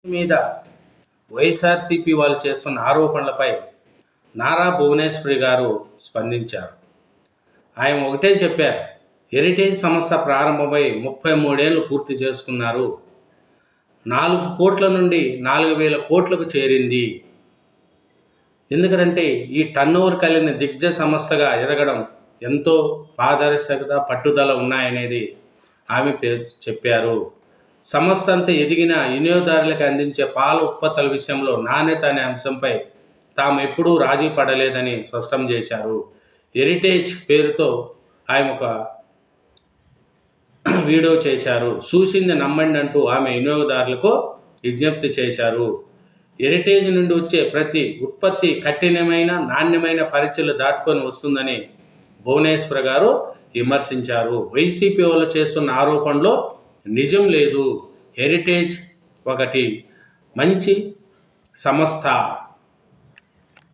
మీద వైఎస్ఆర్సీపీ వాళ్ళు చేస్తున్న ఆరోపణలపై నారా భువనేశ్వరి గారు స్పందించారు. ఆయన ఒకటే చెప్పారు, హెరిటేజ్ సంస్థ ప్రారంభమై 33 ఏళ్ళు పూర్తి చేసుకున్నారు. 4 కోట్ల నుండి 4,000 కోట్లకు చేరింది. ఎందుకంటే ఈ టర్నోవర్ కలిగిన దిగ్గజ సంస్థగా ఎదగడం ఎంతో పారదర్శకత, పట్టుదల ఉన్నాయనేది ఆమె చెప్పారు. సంస్థ అంతా ఎదిగిన వినియోగదారులకు అందించే పాల ఉత్పత్తుల విషయంలో నాణ్యత అనే అంశంపై తాము ఎప్పుడూ రాజీ పడలేదని స్పష్టం చేశారు. హెరిటేజ్ పేరుతో ఆయన ఒక వీడియో చేశారు. చూసింది నమ్మండి అంటూ ఆమె వినియోగదారులకు విజ్ఞప్తి చేశారు. హెరిటేజ్ నుండి వచ్చే ప్రతి ఉత్పత్తి కఠినమైన, నాణ్యమైన పరీక్షలు దాటుకొని వస్తుందని భువనేశ్వర్ గారు విమర్శించారు. వైసీపీ వాళ్ళు చేస్తున్న ఆరోపణలో నిజం లేదు. హెరిటేజ్ ఒకటి మంచి సంస్థ.